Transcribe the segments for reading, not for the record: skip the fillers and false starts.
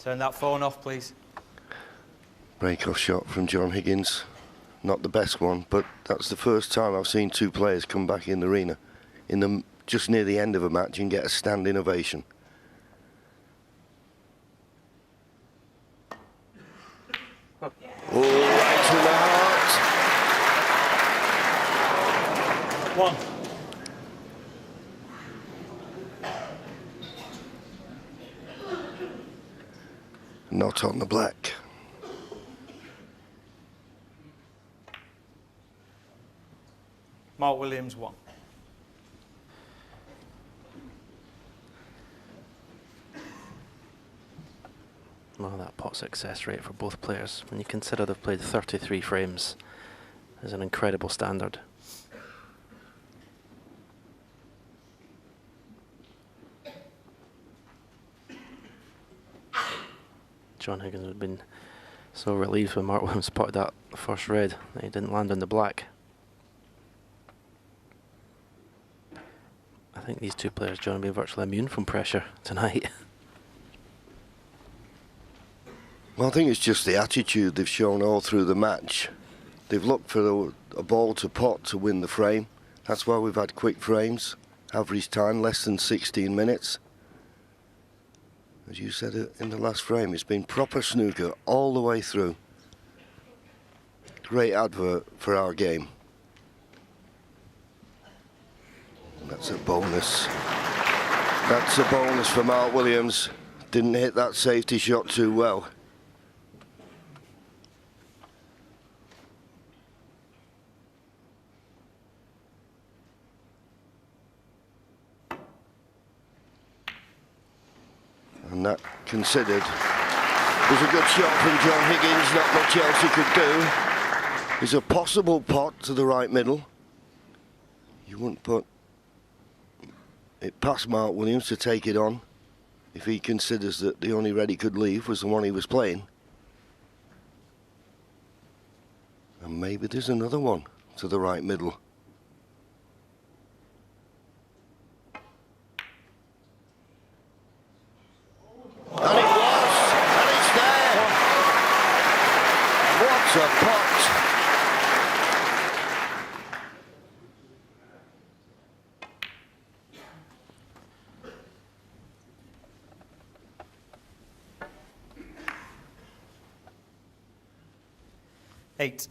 Turn that phone off, please. Break-off shot from John Higgins. Not the best one, but that's the first time I've seen two players come back in the arena just near the end of a match and get a standing ovation. Oh, right to the heart. One. Not on the black. Mark Williams, 1. Well, that pot success rate for both players, when you consider they've played 33 frames, is an incredible standard. John Higgins would have been so relieved when Mark Williams potted that first red that he didn't land on the black. I think these two players, John, will be virtually immune from pressure tonight. Well, I think it's just the attitude they've shown all through the match. They've looked for a ball to pot to win the frame. That's why we've had quick frames. Average time, less than 16 minutes. As you said in the last frame, it's been proper snooker all the way through. Great advert for our game. That's a bonus. That's a bonus for Mark Williams. Didn't hit that safety shot too well. And that, considered, was a good shot from John Higgins. Not much else he could do. There's a possible pot to the right middle. You wouldn't put it past Mark Williams to take it on if he considers that the only red he could leave was the one he was playing. And maybe there's another one to the right middle. And it was, and it's there. What a pot. Eight.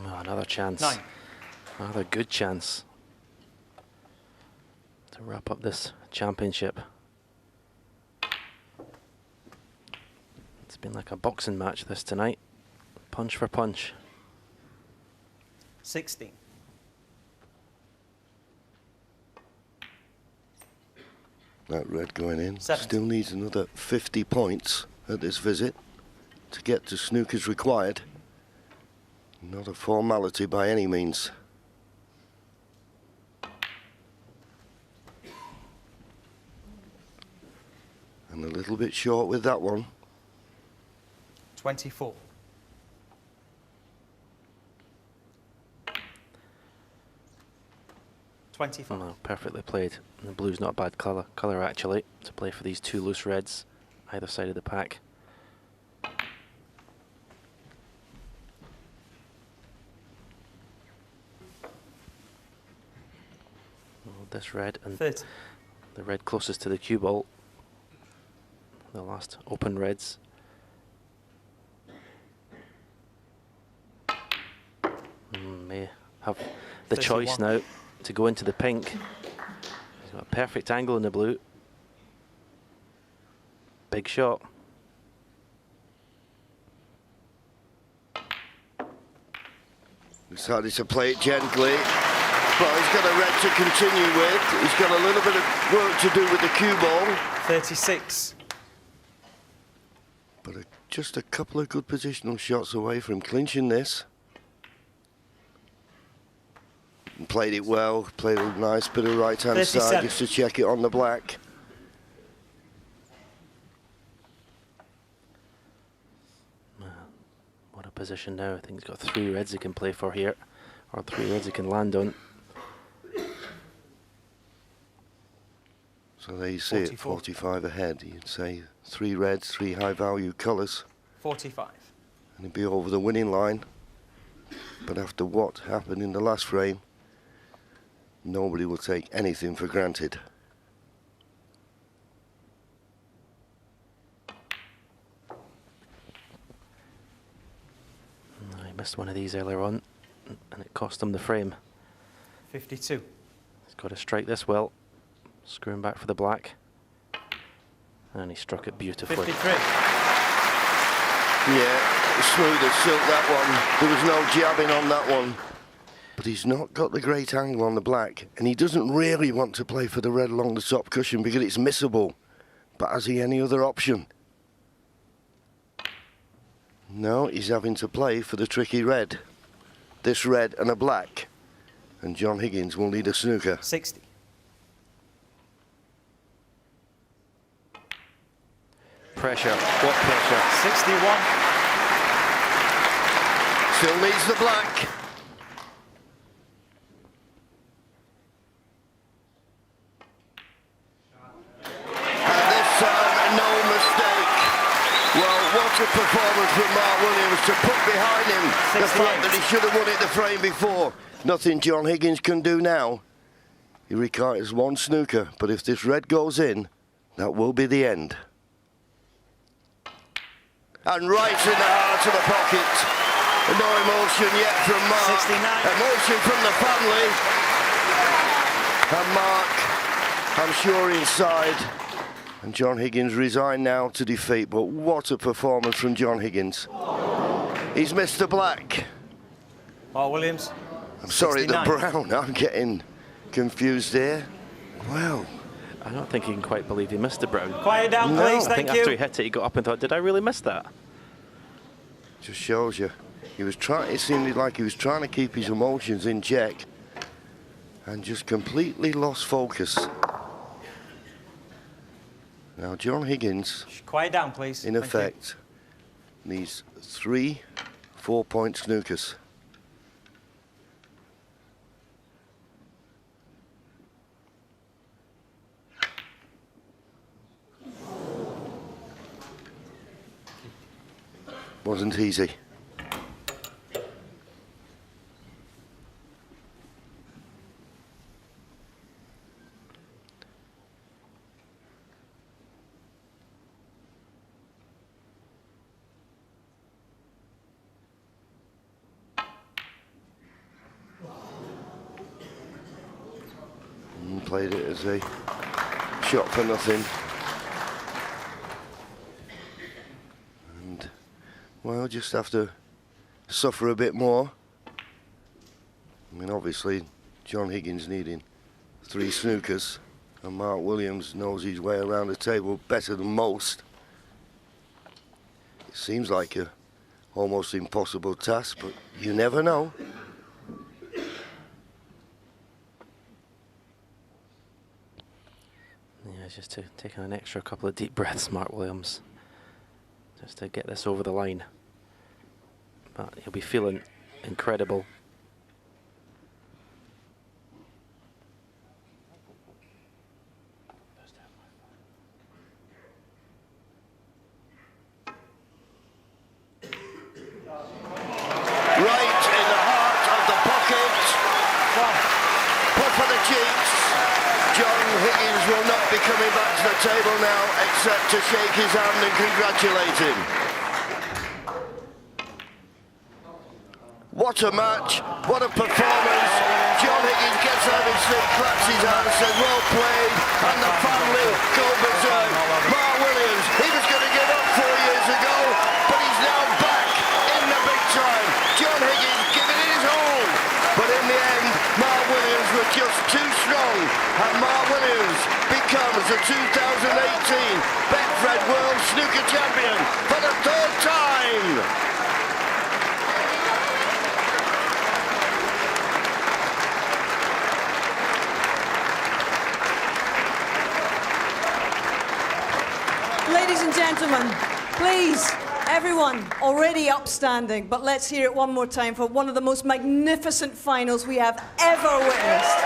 Oh, another chance. 9. Another good chance to wrap up this championship. It's been like a boxing match this tonight. Punch for punch. 16. That red going in. 17. Still needs another 50 points at this visit to get to snooker's required. Not a formality by any means. And a little bit short with that one. 24. Oh, perfectly played. And the blue's not a bad colour actually to play for these two loose reds either side of the pack. This red and 30. the red closest to the cue ball, the last open reds. May have the 31. choice now to go into the pink. He's got a perfect angle in the blue. Big shot. Decided to play it gently. Well, he's got a red to continue with. He's got a little bit of work to do with the cue ball. 36. But just a couple of good positional shots away from clinching this. And played it well, played a nice bit of right-hand side just to check it on the black. What a position now. I think he's got 3 reds he can play for here or 3 reds he can land on. So there you see it, 45 ahead. You'd say 3 reds, 3 high-value colours, 45. and he'd be over the winning line. But after what happened in the last frame, nobody will take anything for granted. He missed one of these earlier on, and it cost him the frame. 52. He's got to strike this well. Screwing back for the black. And he struck it beautifully. 53. Yeah, smooth as silk, that one. There was no jabbing on that one. But he's not got the great angle on the black, and he doesn't really want to play for the red along the top cushion because it's missable. But has he any other option? No, he's having to play for the tricky red. This red and a black. And John Higgins will need a snooker. 60. Pressure. What pressure? 61. Still needs the black. And this time, no mistake. Well, what a performance from Mark Williams to put behind him the 68. fact that he should have won it the frame before. Nothing John Higgins can do now. He requires one snooker, but if this red goes in, that will be the end. And right in the heart of the pocket. No emotion yet from Mark. 69. Emotion from the family. And Mark, I'm sure inside. And John Higgins resigned now to defeat. But what a performance from John Higgins. He's missed the black. Mark Williams. I'm sorry, the 69. brown. I'm getting confused here. Well, I don't think he can quite believe he missed the brown. Quiet down, No. please. I think Thank after he you. hit it, he got up and thought, did I really miss that? just shows you. He was trying. It seemed like he was trying to keep his emotions in check, and just completely lost focus. Now John Higgins, Quiet down, please. in Thank you. effect, needs 3 4-point snookers. Wasn't easy. And played it as a shot for nothing. And well, just have to suffer a bit more. I mean, obviously, John Higgins needing 3 snookers, and Mark Williams knows his way around the table better than most. It seems like a almost impossible task, but you never know. Yeah, just to taking an extra couple of deep breaths, Mark Williams, just to get this over the line. But he'll be feeling incredible. Right in the heart of the pocket. Puff of the cheeks. John Higgins will not be coming back to the table now, except to shake his hand and congratulate him. What a match, what a performance. John Higgins gets out of his seat, claps his hands, says well played, and the family go berserk. Mark Williams, he was going to give up 4 years ago, but he's now back in the big time. John Higgins giving it his all, but in the end, Mark Williams was just too strong, and Mark Williams becomes the 2018 Betfred World Snooker Champion for the 3rd time. Ladies and gentlemen, please Everyone already upstanding, but let's hear it one more time for one of the most magnificent finals we have ever witnessed.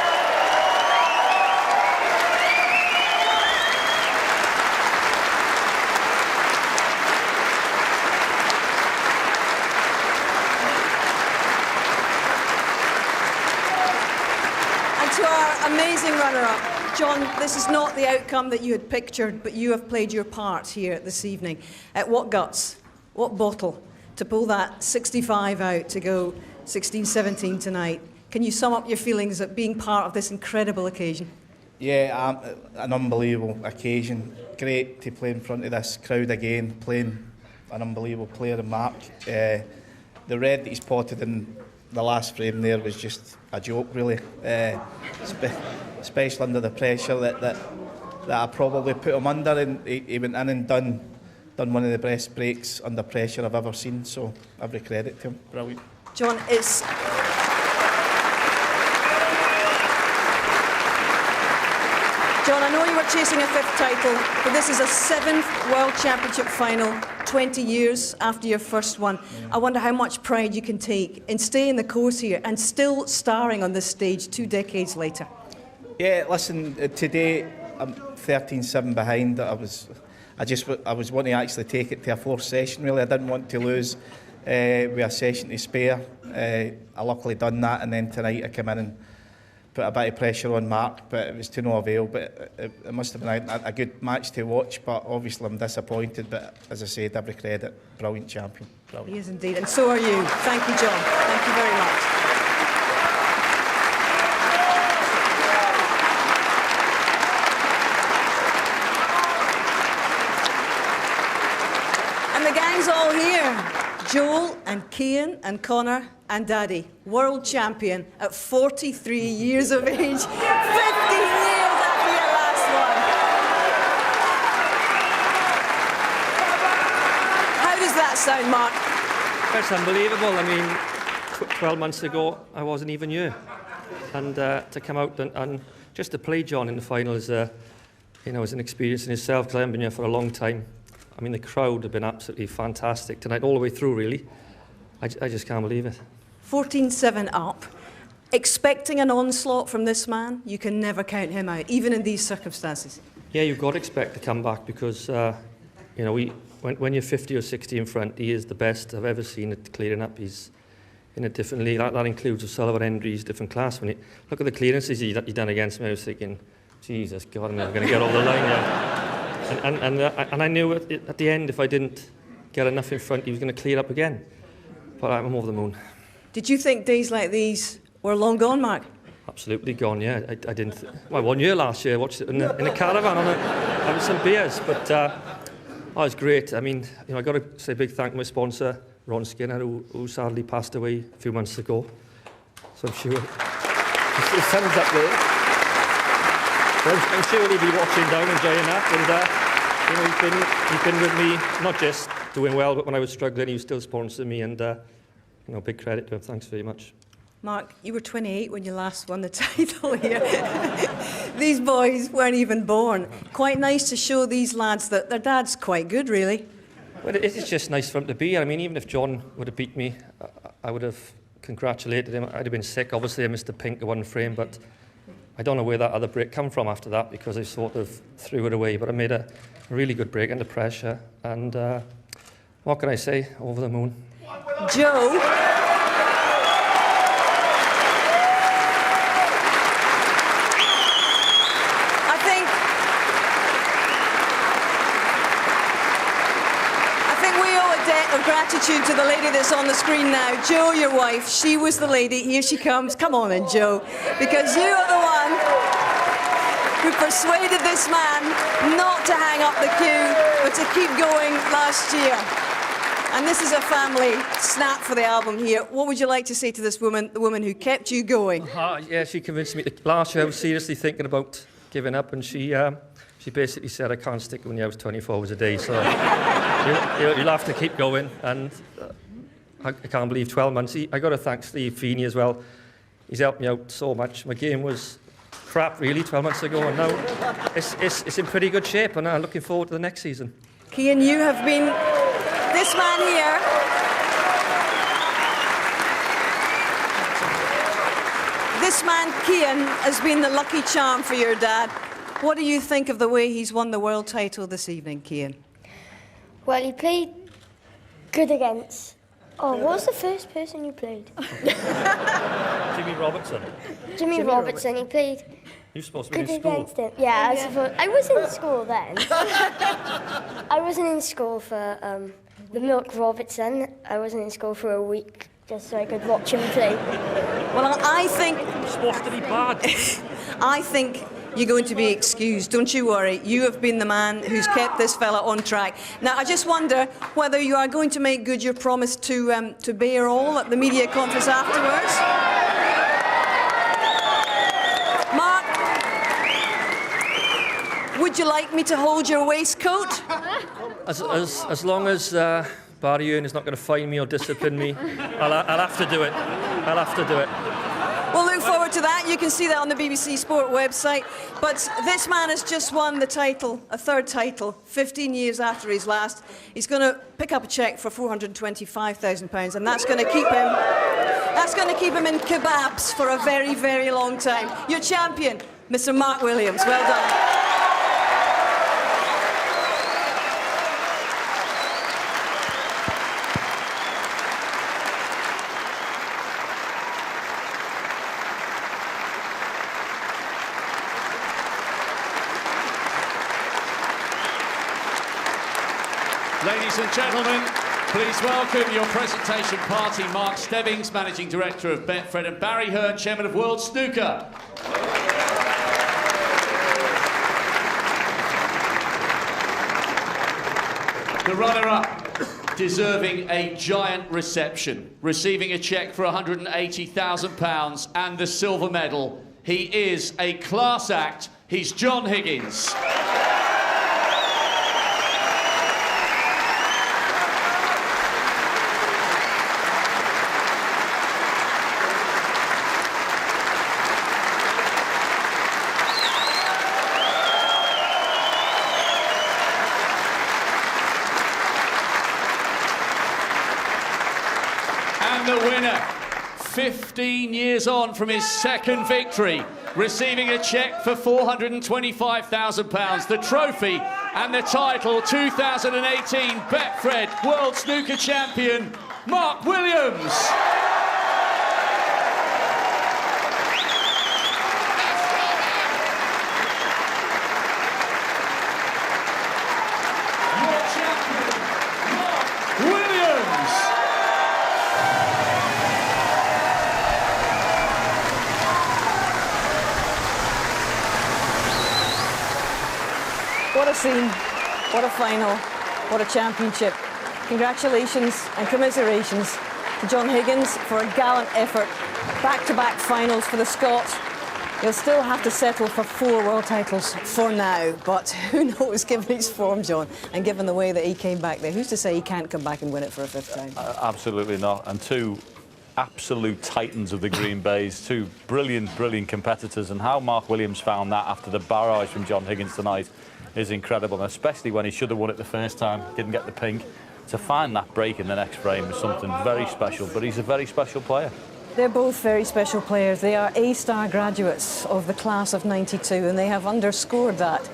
And to our amazing runner-up, John, this is not the outcome that you had pictured, but you have played your part here this evening. What guts, what bottle to pull that 65 out to go 16-17 tonight. Can you sum up your feelings at being part of this incredible occasion? Yeah, an unbelievable occasion. Great to play in front of this crowd again, playing an unbelievable player in Mark. The red that he's potted in the last frame there was just a joke, really. Especially under the pressure that I probably put him under, and he went in and done one of the best breaks under pressure I've ever seen, so every credit to him. Brilliant. John, it's... John, I know you were chasing a 5th title, but this is a 7th World Championship final, 20 years after your first one. Yeah. I wonder how much pride you can take in staying the course here and still starring on this stage 2 decades later. Yeah, listen, today I'm 13-7 behind. I was wanting to actually take it to a 4th session, really. I didn't want to lose with a session to spare. I luckily done that, and then tonight I came in and put a bit of pressure on Mark, but it was to no avail. But it must have been a good match to watch, but obviously I'm disappointed. But as I said, every credit, brilliant champion. Brilliant. He is indeed, and so are you. Thank you, John. Thank you very much. And the gang's all here. Joel and Cian and Connor and Daddy, world champion at 43 years of age, 15 years after your last one. How does that sound, Mark? That's unbelievable. I mean, 12 months ago, I wasn't even here. And to come out and just to play John in the final is, is an experience in itself, because I haven't been here for a long time. I mean, the crowd have been absolutely fantastic tonight, all the way through, really. I just can't believe it. 14-7 up. Expecting an onslaught from this man, you can never count him out, even in these circumstances. Yeah, you've got to expect to come back because, when you're 50 or 60 in front, he is the best I've ever seen at clearing up. He's in a different league. That includes Sullivan, Hendry's different class. When look at the clearances he done against me, I was thinking, Jesus God, I'm never going to get over the line now. And I knew at the end, if I didn't get enough in front, he was going to clear up again. But I'm over the moon. Did you think days like these were long gone, Mark? Absolutely gone, yeah. I didn't... Well, 1 year last year, I watched it in a caravan having some beers. But it was great. I mean, I got to say a big thank to my sponsor, Ron Skinner, who sadly passed away a few months ago. So I'm sure... His son's up there. I'm sure he'll be watching down, enjoying that. And, he's been with me, not just doing well, but when I was struggling, he was still sponsoring me. And, big credit to him. Thanks very much. Mark, you were 28 when you last won the title here. These boys weren't even born. Quite nice to show these lads that their dad's quite good, really. Well, it's just nice for him to be here. I mean, even if John would have beat me, I would have congratulated him. I'd have been sick. Obviously, I missed the pink at one frame, but I don't know where that other break come from after that because I sort of threw it away. But I made a really good break under pressure. And what can I say? Over the moon. Joe. Of gratitude to the lady that's on the screen now. Jo, your wife, she was the lady. Here she comes. Come on in, Jo. Because you are the one who persuaded this man not to hang up the cue, but to keep going last year. And this is a family snap for the album here. What would you like to say to this woman, the woman who kept you going? Yeah, she convinced me. Last year I was seriously thinking about giving up, and she basically said, I can't stick when you have 24 hours a day, so you'll have to keep going. And I can't believe 12 months. I got to thank Steve Feeney as well. He's helped me out so much. My game was crap, really, 12 months ago, and now it's in pretty good shape, and I'm looking forward to the next season. Cian, you have been This man here. This man, Cian, has been the lucky charm for your dad. What do you think of the way he's won the world title this evening, Cian? Well, he played good against... Oh, what was the first person you played? Jimmy Robertson. Jimmy Robertson. He played You're supposed to be good in school. against him. Yeah, I suppose. I wasn't in school then. I wasn't in school for the Milk Robertson. I wasn't in school for a week just so I could watch him play. Well, I think... You're supposed to be bad. I think you're going to be excused. Don't you worry. You have been the man who's kept this fella on track. Now, I just wonder whether you are going to make good your promise to bear all at the media conference afterwards. Mark, would you like me to hold your waistcoat? As long as Barry Earn is not going to fine me or discipline me, I'll have to do it. I'll have to do it. We'll look forward to that. You can see that on the BBC Sport website. But this man has just won the title, a third title, 15 years after his last. He's going to pick up a cheque for £425,000, and that's going to keep him. That's going to keep him in kebabs for a very, very long time. Your champion, Mr. Mark Williams. Well done. Ladies and gentlemen, please welcome your presentation party, Mark Stebbings, Managing Director of Betfred, and Barry Hearn, Chairman of World Snooker. The runner-up, deserving a giant reception, receiving a cheque for £180,000 and the silver medal. He is a class act. He's John Higgins. And the winner, 15 years on from his second victory, receiving a cheque for £425,000, the trophy and the title, 2018 Betfred World Snooker Champion, Mark Williams. Your champion, Mark Williams. What a scene, what a final, what a championship. Congratulations and commiserations to John Higgins for a gallant effort. Back-to-back finals for the Scots. He'll still have to settle for 4 world titles for now, but who knows, given his form, John, and given the way that he came back there. Who's to say he can't come back and win it for a 5th time? Absolutely not. And 2 absolute titans of the Green Bays, 2 brilliant, brilliant competitors, and how Mark Williams found that after the barrage from John Higgins tonight is incredible, and especially when he should have won it the first time, didn't get the pink. To find that break in the next frame is something very special, but he's a very special player. They're both very special players. They are A-star graduates of the class of '92, and they have underscored that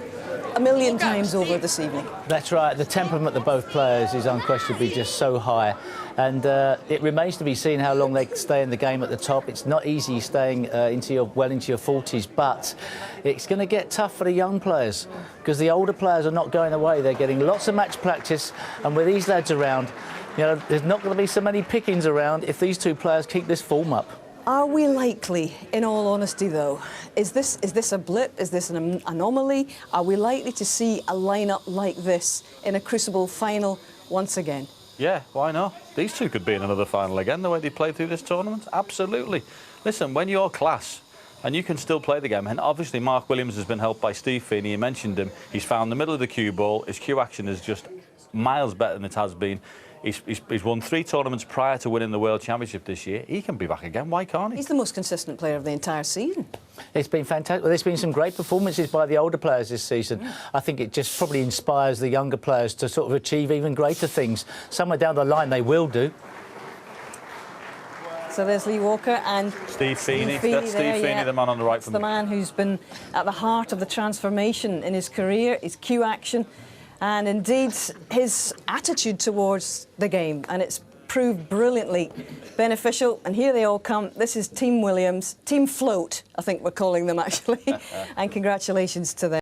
a million times over this evening. That's right. The temperament of both players is unquestionably just so high, and it remains to be seen how long they stay in the game at the top. It's not easy staying into your 40s, but it's going to get tough for the young players because the older players are not going away. They're getting lots of match practice, and with these lads around, you know, there's not going to be so many pickings around if these 2 players keep this form up. Are we likely, in all honesty, though, is this a blip? Is this an anomaly? Are we likely to see a lineup like this in a Crucible final once again? Yeah, why not? These 2 could be in another final again, the way they played through this tournament. Absolutely. Listen, when you're class and you can still play the game, and obviously Mark Williams has been helped by Steve Feeney, you mentioned him. He's found the middle of the cue ball. His cue action is just miles better than it has been. He's won 3 tournaments prior to winning the World Championship this year. He can be back again. Why can't he? He's the most consistent player of the entire season. It's been fantastic. Well, there's been some great performances by the older players this season. I think it just probably inspires the younger players to sort of achieve even greater things. Somewhere down the line they will do. So there's Lee Walker and Steve Feeney. That's there, Steve Feeney, the man on the right. That's the man who's been at the heart of the transformation in his career, his cue action, and indeed his attitude towards the game. And it's proved brilliantly beneficial. And here they all come. This is Team Williams, Team Float, I think we're calling them actually. And congratulations to them.